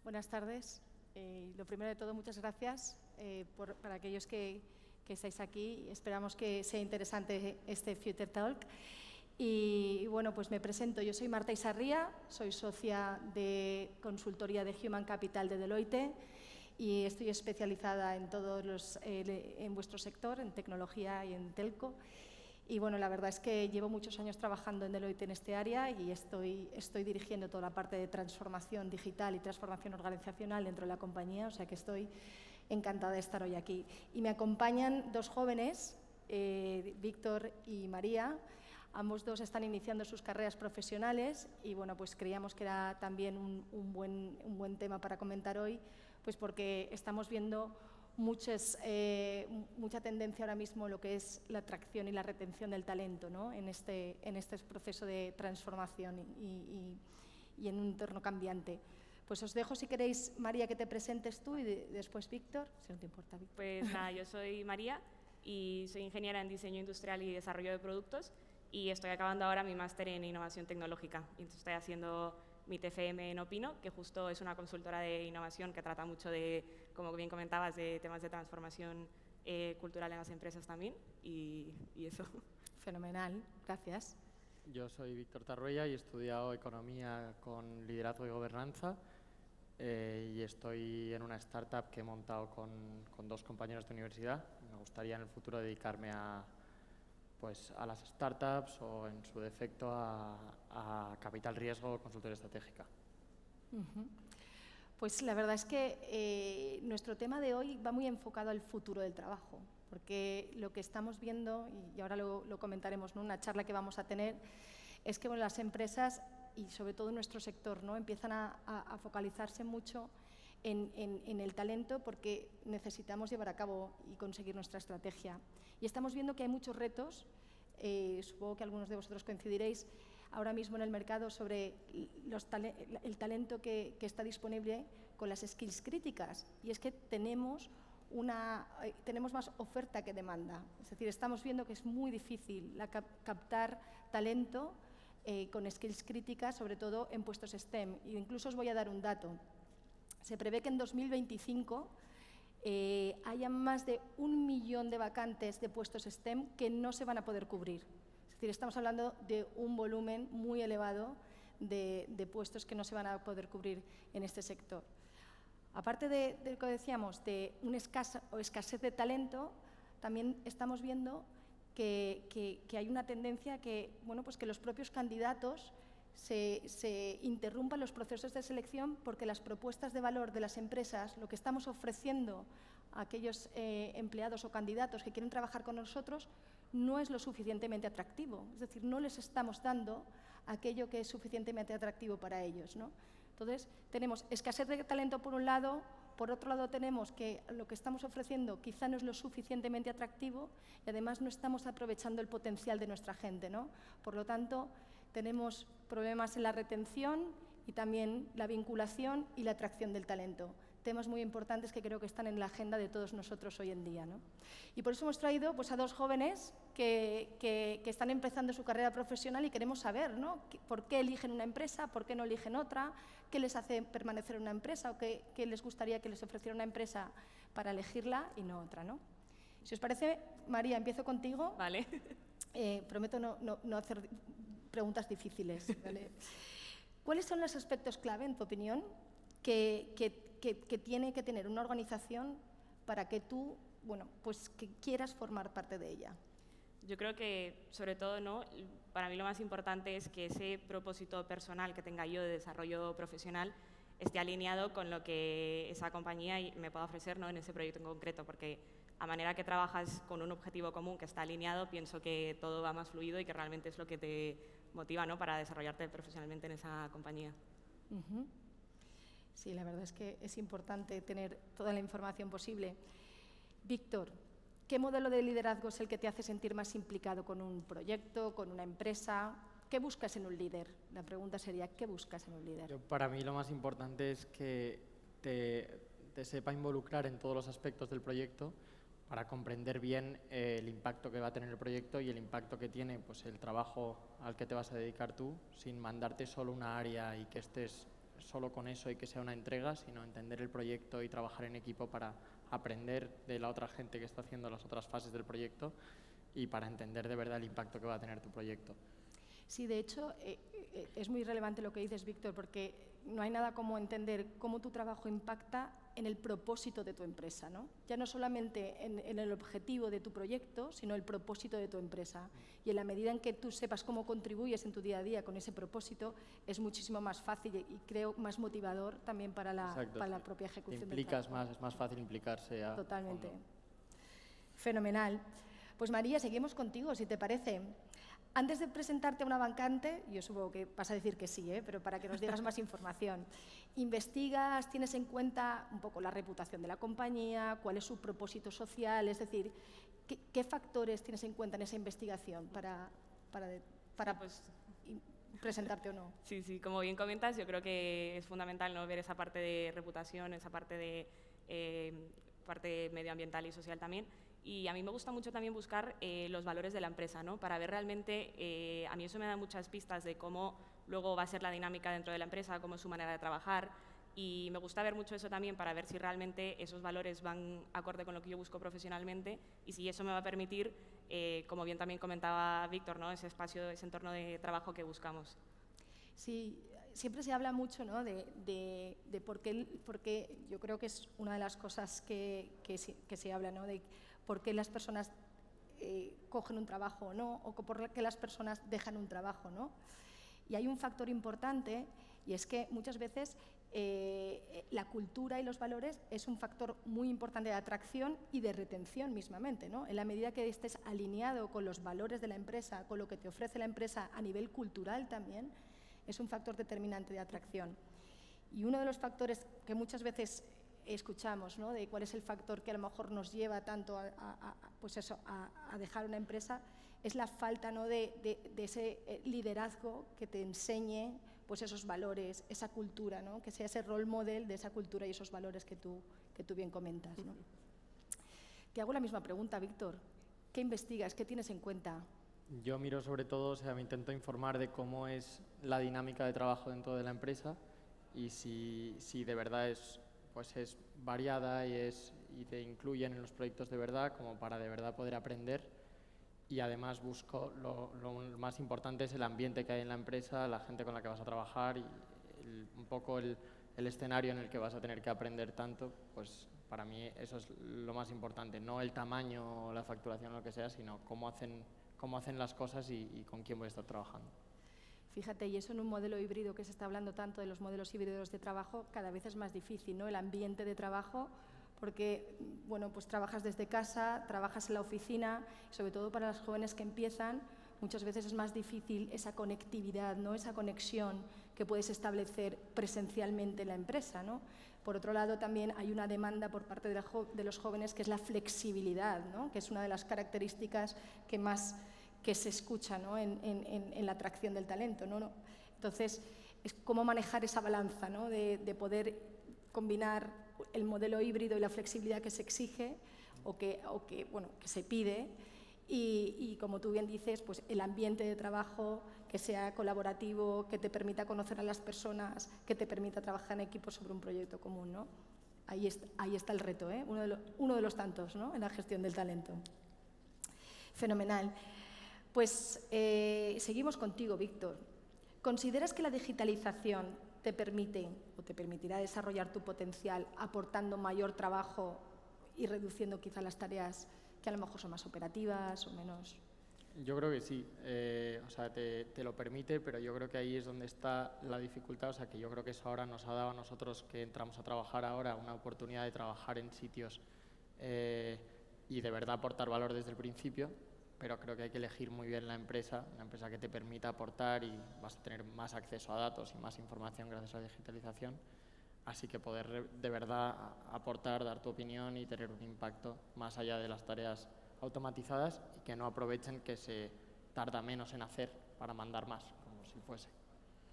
Buenas tardes. Lo primero de todo, muchas gracias para aquellos que estáis aquí. Esperamos que sea interesante este Future Talk. Y bueno, pues me presento. Yo soy Marta Isarría, soy socia de consultoría de Human Capital de Deloitte y estoy especializada en vuestro sector, en tecnología y en telco. Y bueno, la verdad es que llevo muchos años trabajando en Deloitte en este área y estoy dirigiendo toda la parte de transformación digital y transformación organizacional dentro de la compañía, o sea que estoy encantada de estar hoy aquí. Y me acompañan dos jóvenes, Víctor y María. Ambos dos están iniciando sus carreras profesionales y bueno, pues creíamos que era también un buen tema para comentar hoy, pues porque estamos viendo mucha tendencia ahora mismo en lo que es la atracción y la retención del talento, ¿no? en este proceso de transformación y en un entorno cambiante. Pues os dejo, si queréis, María, que te presentes tú y después Víctor, si no te importa, Víctor. Pues nada, yo soy María y soy ingeniera en diseño industrial y desarrollo de productos y estoy acabando ahora mi máster en innovación tecnológica. Entonces estoy haciendo mi TFM en Opino, que justo es una consultora de innovación que trata mucho de, como bien comentabas, de temas de transformación cultural en las empresas también y eso. Fenomenal, gracias. Yo soy Víctor Tarruella y he estudiado Economía con Liderazgo y Gobernanza y estoy en una startup que he montado con dos compañeros de universidad. Me gustaría en el futuro dedicarme a las startups o, en su defecto, a capital riesgo o consultoría estratégica. Pues la verdad es que nuestro tema de hoy va muy enfocado al futuro del trabajo, porque lo que estamos viendo, y ahora lo comentaremos en una charla que vamos a tener, es que las empresas, y sobre todo en nuestro sector, ¿no?, empiezan a focalizarse mucho en el talento porque necesitamos llevar a cabo y conseguir nuestra estrategia. Y estamos viendo que hay muchos retos, supongo que algunos de vosotros coincidiréis ahora mismo en el mercado sobre el talento que está disponible con las skills críticas. Y es que tenemos más oferta que demanda. Es decir, estamos viendo que es muy difícil captar talento con skills críticas, sobre todo en puestos STEM. E incluso os voy a dar un dato. Se prevé que en 2025 haya más de 1 millón de vacantes de puestos STEM que no se van a poder cubrir. Es decir, estamos hablando de un volumen muy elevado de puestos que no se van a poder cubrir en este sector. Aparte de lo que decíamos, de una escasez de talento, también estamos viendo que hay una tendencia que los propios candidatos se interrumpan los procesos de selección porque las propuestas de valor de las empresas, lo que estamos ofreciendo a aquellos empleados o candidatos que quieren trabajar con nosotros, no es lo suficientemente atractivo. Es decir, no les estamos dando aquello que es suficientemente atractivo para ellos, ¿no? Entonces, tenemos escasez de talento por un lado, por otro lado tenemos que lo que estamos ofreciendo quizá no es lo suficientemente atractivo y además no estamos aprovechando el potencial de nuestra gente, ¿no? Por lo tanto, tenemos problemas en la retención y también la vinculación y la atracción del talento. Temas muy importantes que creo que están en la agenda de todos nosotros hoy en día, ¿no? Y por eso hemos traído a dos jóvenes que están empezando su carrera profesional y queremos saber, ¿no?, por qué eligen una empresa, por qué no eligen otra, qué les hace permanecer en una empresa o qué les gustaría que les ofreciera una empresa para elegirla y no otra, ¿no? Si os parece, María, empiezo contigo. Vale. Prometo no hacer preguntas difíciles, ¿vale? ¿Cuáles son los aspectos clave, en tu opinión, que tiene que tener una organización para que tú, que quieras formar parte de ella? Yo creo que, sobre todo, ¿no?, para mí lo más importante es que ese propósito personal que tenga yo de desarrollo profesional esté alineado con lo que esa compañía me pueda ofrecer, ¿no?, en ese proyecto en concreto, porque a manera que trabajas con un objetivo común que está alineado, pienso que todo va más fluido y que realmente es lo que te motiva, ¿no?, para desarrollarte profesionalmente en esa compañía. Sí, la verdad es que es importante tener toda la información posible. Víctor, ¿qué modelo de liderazgo es el que te hace sentir más implicado con un proyecto, con una empresa? ¿Qué buscas en un líder? La pregunta sería, ¿qué buscas en un líder? Para mí lo más importante es que te sepa involucrar en todos los aspectos del proyecto para comprender bien el impacto que va a tener el proyecto y el impacto que tiene el trabajo al que te vas a dedicar tú, sin mandarte solo una área y que estés solo con eso y que sea una entrega, sino entender el proyecto y trabajar en equipo para aprender de la otra gente que está haciendo las otras fases del proyecto y para entender de verdad el impacto que va a tener tu proyecto. Sí, de hecho, es muy relevante lo que dices, Víctor, porque no hay nada como entender cómo tu trabajo impacta en el propósito de tu empresa, ¿no? Ya no solamente en el objetivo de tu proyecto, sino el propósito de tu empresa. Y en la medida en que tú sepas cómo contribuyes en tu día a día con ese propósito, es muchísimo más fácil y creo más motivador también para la propia ejecución del trabajo. Más, es más fácil implicarse. Totalmente. Fenomenal. Pues María, seguimos contigo, si te parece. Antes de presentarte a una vacante, yo supongo que vas a decir que sí, pero para que nos digas más información, ¿investigas, tienes en cuenta un poco la reputación de la compañía, cuál es su propósito social? Es decir, ¿qué factores tienes en cuenta en esa investigación para pues, presentarte o no? Sí, sí, como bien comentas, yo creo que es fundamental, ¿no?, ver esa parte de reputación, esa parte de parte medioambiental y social también. Y a mí me gusta mucho también buscar los valores de la empresa, ¿no?, para ver realmente, a mí eso me da muchas pistas de cómo luego va a ser la dinámica dentro de la empresa, cómo es su manera de trabajar, y me gusta ver mucho eso también para ver si realmente esos valores van acorde con lo que yo busco profesionalmente y si eso me va a permitir, como bien también comentaba Víctor, ¿no?, ese espacio, ese entorno de trabajo que buscamos. Sí, siempre se habla mucho, ¿no?, de por qué yo creo que es una de las cosas que se habla, ¿no?, de por qué las personas cogen un trabajo o no, o por qué las personas dejan un trabajo, ¿no? Y hay un factor importante, y es que muchas veces la cultura y los valores es un factor muy importante de atracción y de retención mismamente, ¿no? En la medida que estés alineado con los valores de la empresa, con lo que te ofrece la empresa a nivel cultural también, es un factor determinante de atracción. Y uno de los factores que muchas veces escuchamos, ¿no?, de cuál es el factor que a lo mejor nos lleva tanto a dejar una empresa, es la falta, ¿no?, de ese liderazgo que te enseñe pues esos valores, esa cultura, ¿no?, que sea ese role model de esa cultura y esos valores que tú bien comentas, ¿no? Te hago la misma pregunta, Víctor. ¿Qué investigas? ¿Qué tienes en cuenta? Yo miro sobre todo, o sea, me intento informar de cómo es la dinámica de trabajo dentro de la empresa y si de verdad es variada y te incluyen en los proyectos de verdad, como para de verdad poder aprender. Y además busco, lo más importante es el ambiente que hay en la empresa, la gente con la que vas a trabajar y un poco el escenario en el que vas a tener que aprender tanto. Pues para mí eso es lo más importante, no el tamaño o la facturación o lo que sea, sino cómo hacen las cosas y con quién voy a estar trabajando. Fíjate, y eso en un modelo híbrido que se está hablando tanto de los modelos híbridos de trabajo, cada vez es más difícil, ¿no?, el ambiente de trabajo, porque bueno, pues trabajas desde casa, trabajas en la oficina, sobre todo para los jóvenes que empiezan, muchas veces es más difícil esa conectividad, ¿no?, esa conexión que puedes establecer presencialmente en la empresa, ¿no? Por otro lado, también hay una demanda por parte de los jóvenes que es la flexibilidad, ¿no?, que es una de las características que se escucha, ¿no?, en la atracción del talento, ¿no? Entonces, es cómo manejar esa balanza, ¿no?, de poder combinar el modelo híbrido y la flexibilidad que se exige o que se pide y, como tú bien dices, pues el ambiente de trabajo que sea colaborativo, que te permita conocer a las personas, que te permita trabajar en equipo sobre un proyecto común, ¿no? Ahí está el reto, ¿eh? Uno de los tantos, ¿no?, en la gestión del talento. Fenomenal. Pues seguimos contigo, Víctor. ¿Consideras que la digitalización te permite o te permitirá desarrollar tu potencial aportando mayor trabajo y reduciendo quizá las tareas que a lo mejor son más operativas o menos? Yo creo que sí, o sea, te lo permite, pero yo creo que ahí es donde está la dificultad, o sea, que yo creo que eso ahora nos ha dado a nosotros que entramos a trabajar ahora una oportunidad de trabajar en sitios y de verdad aportar valor desde el principio, pero creo que hay que elegir muy bien la empresa que te permita aportar y vas a tener más acceso a datos y más información gracias a la digitalización, así que poder de verdad aportar, dar tu opinión y tener un impacto más allá de las tareas automatizadas y que no aprovechen que se tarda menos en hacer para mandar más, como si fuese.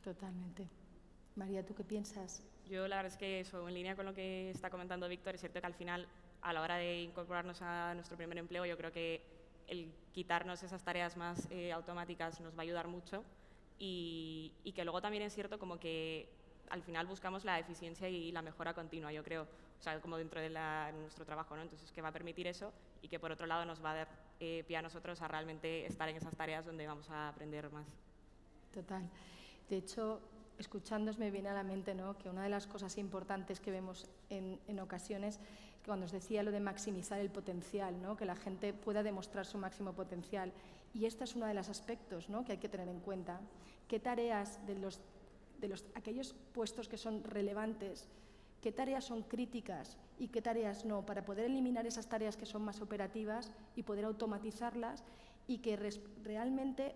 Totalmente. María, ¿tú qué piensas? Yo la verdad es que eso, en línea con lo que está comentando Víctor, es cierto que al final, a la hora de incorporarnos a nuestro primer empleo, yo creo que el quitarnos esas tareas más automáticas nos va a ayudar mucho y que luego también es cierto como que al final buscamos la eficiencia y la mejora continua, yo creo, o sea, como dentro de nuestro trabajo, ¿no? Entonces, que va a permitir eso y que por otro lado nos va a dar pie a nosotros a realmente estar en esas tareas donde vamos a aprender más. Total. De hecho, escuchándos me viene a la mente, ¿no?, que una de las cosas importantes que vemos en ocasiones es que cuando os decía lo de maximizar el potencial, ¿no?, que la gente pueda demostrar su máximo potencial. Y este es uno de los aspectos, ¿no?, que hay que tener en cuenta. ¿Qué tareas aquellos puestos que son relevantes, qué tareas son críticas y qué tareas no, para poder eliminar esas tareas que son más operativas y poder automatizarlas y que realmente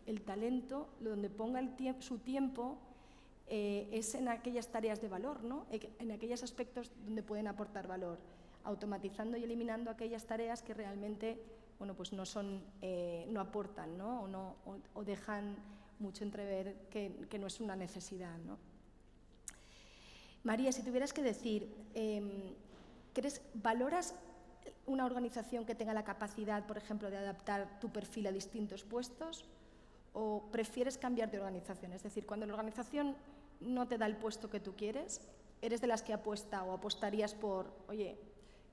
el talento, donde ponga su tiempo, es en aquellas tareas de valor, ¿no?, en aquellos aspectos donde pueden aportar valor, automatizando y eliminando aquellas tareas que realmente, bueno, pues no aportan, ¿no?, o dejan mucho entrever que no es una necesidad, ¿no? María, si tuvieras que decir, ¿valoras una organización que tenga la capacidad, por ejemplo, de adaptar tu perfil a distintos puestos, o prefieres cambiar de organización? Es decir, cuando la organización no te da el puesto que tú quieres, ¿eres de las que apuesta o apostarías por, oye,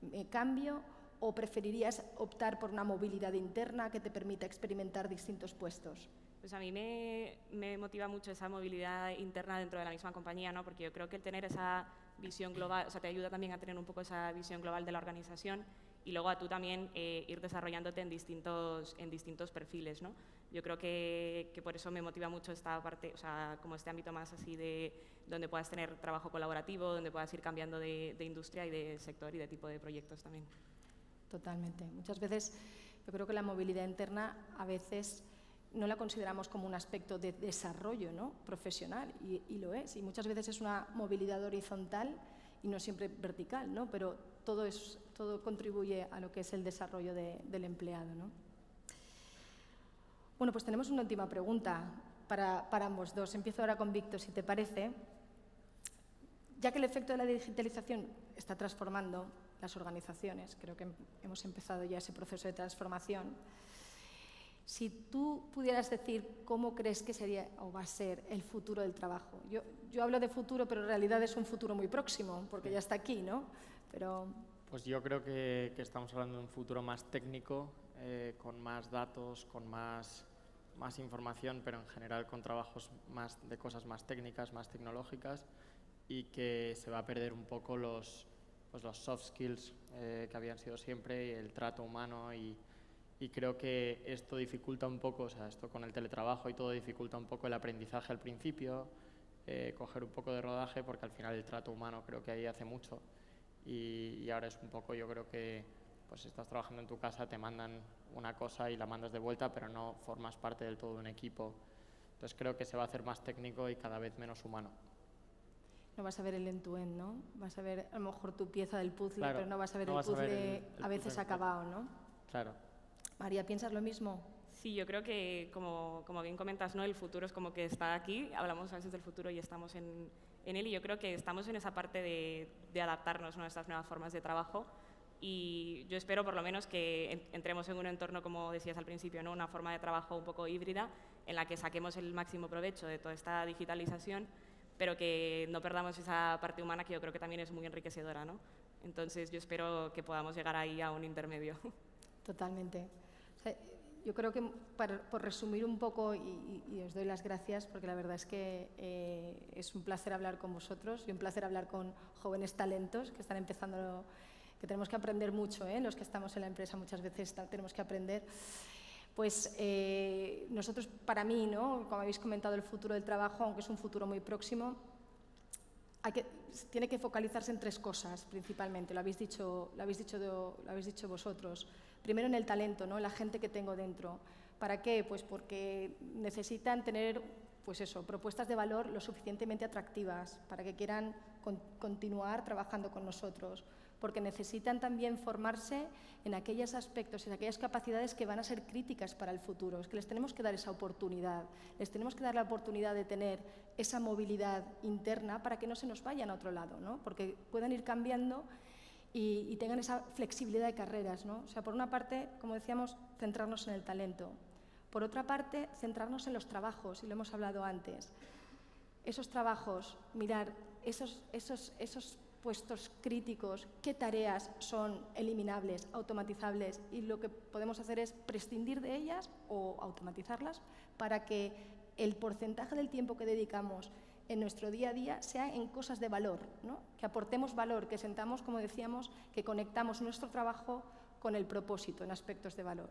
me cambio, o preferirías optar por una movilidad interna que te permita experimentar distintos puestos? Pues a mí me motiva mucho esa movilidad interna dentro de la misma compañía, ¿no? Porque yo creo que el tener esa visión global, o sea, te ayuda también a tener un poco esa visión global de la organización y luego a tú también ir desarrollándote en distintos perfiles, ¿no? Yo creo que por eso me motiva mucho esta parte, o sea, como este ámbito más así de donde puedas tener trabajo colaborativo, donde puedas ir cambiando de industria y de sector y de tipo de proyectos también. Totalmente. Muchas veces yo creo que la movilidad interna a veces no la consideramos como un aspecto de desarrollo, ¿no?, profesional, y lo es. Y muchas veces es una movilidad horizontal y no siempre vertical, ¿no?, pero todo contribuye a lo que es el desarrollo del empleado, ¿no? Bueno, pues tenemos una última pregunta para ambos dos. Empiezo ahora con Víctor, si te parece. Ya que el efecto de la digitalización está transformando las organizaciones, creo que hemos empezado ya ese proceso de transformación. Si tú pudieras decir cómo crees que sería o va a ser el futuro del trabajo. Yo hablo de futuro, pero en realidad es un futuro muy próximo, porque ya está aquí, ¿no? Pero... Pues yo creo que estamos hablando de un futuro más técnico, con más datos, con más información, pero en general con trabajos de cosas más técnicas, más tecnológicas, y que se va a perder un poco los soft skills que habían sido siempre, y el trato humano, y creo que esto dificulta un poco, o sea, esto con el teletrabajo y todo dificulta un poco el aprendizaje al principio, coger un poco de rodaje, porque al final el trato humano creo que ahí hace mucho, y ahora es un poco, yo creo que pues estás trabajando en tu casa, te mandan una cosa y la mandas de vuelta, pero no formas parte del todo de un equipo. Entonces creo que se va a hacer más técnico y cada vez menos humano. No vas a ver el end-to-end, ¿no? Vas a ver a lo mejor tu pieza del puzzle, claro, pero no vas a ver no el puzzle el a veces acabado, ¿no? Claro. María, ¿piensas lo mismo? Sí, yo creo que, como bien comentas, ¿no?, el futuro es como que está aquí, hablamos a veces del futuro y estamos en él, y yo creo que estamos en esa parte de adaptarnos, ¿no?, a estas nuevas formas de trabajo, y yo espero por lo menos que entremos en un entorno, como decías al principio, ¿no?, una forma de trabajo un poco híbrida, en la que saquemos el máximo provecho de toda esta digitalización, pero que no perdamos esa parte humana, que yo creo que también es muy enriquecedora, ¿no? Entonces yo espero que podamos llegar ahí a un intermedio. Totalmente. O sea, yo creo que, por resumir un poco, y os doy las gracias, porque la verdad es que es un placer hablar con vosotros y un placer hablar con jóvenes talentos que están empezando, que tenemos que aprender mucho, los que estamos en la empresa muchas veces tenemos que aprender. Pues nosotros, para mí, ¿no?, como habéis comentado, el futuro del trabajo, aunque es un futuro muy próximo, tiene que focalizarse en tres cosas principalmente, lo habéis dicho vosotros. Primero, en el talento, ¿no?, la gente que tengo dentro. ¿Para qué? Pues porque necesitan tener, pues eso, propuestas de valor lo suficientemente atractivas para que quieran continuar trabajando con nosotros, porque necesitan también formarse en aquellos aspectos, en aquellas capacidades que van a ser críticas para el futuro. Es que les tenemos que dar esa oportunidad, les tenemos que dar la oportunidad de tener esa movilidad interna para que no se nos vayan a otro lado, ¿no?, porque puedan ir cambiando y tengan esa flexibilidad de carreras, ¿no? O sea, por una parte, como decíamos, centrarnos en el talento. Por otra parte, centrarnos en los trabajos, y lo hemos hablado antes. esos trabajos, mirar esos puestos críticos, qué tareas son eliminables, automatizables, y lo que podemos hacer es prescindir de ellas o automatizarlas para que el porcentaje del tiempo que dedicamos en nuestro día a día sea en cosas de valor, ¿no? Que aportemos valor, que sentamos, como decíamos, que conectamos nuestro trabajo con el propósito en aspectos de valor.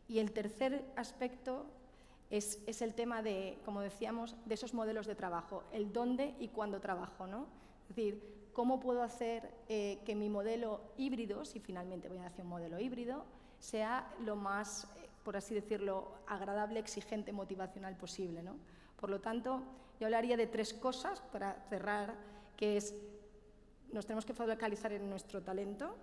Y el tercer aspecto es el tema de, como decíamos, de esos modelos de trabajo, el dónde y cuándo trabajo, ¿no? Es decir, cómo puedo hacer que mi modelo híbrido, si finalmente voy hacia un modelo híbrido, sea lo más, por así decirlo, agradable, exigente, motivacional posible, ¿no? Por lo tanto, yo hablaría de 3 cosas para cerrar, que es, nos tenemos que focalizar en nuestro talento,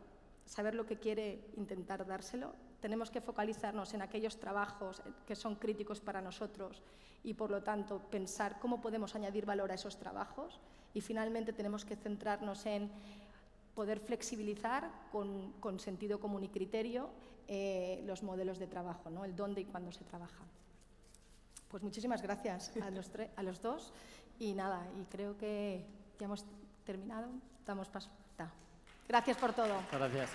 saber lo que quiere, intentar dárselo. Tenemos que focalizarnos en aquellos trabajos que son críticos para nosotros y, por lo tanto, pensar cómo podemos añadir valor a esos trabajos. Y, finalmente, tenemos que centrarnos en poder flexibilizar con sentido común y criterio los modelos de trabajo, ¿no? El dónde y cuándo se trabaja. Pues muchísimas gracias a los dos. Y nada, y creo que ya hemos terminado. Damos paso. Gracias por todo. Gracias.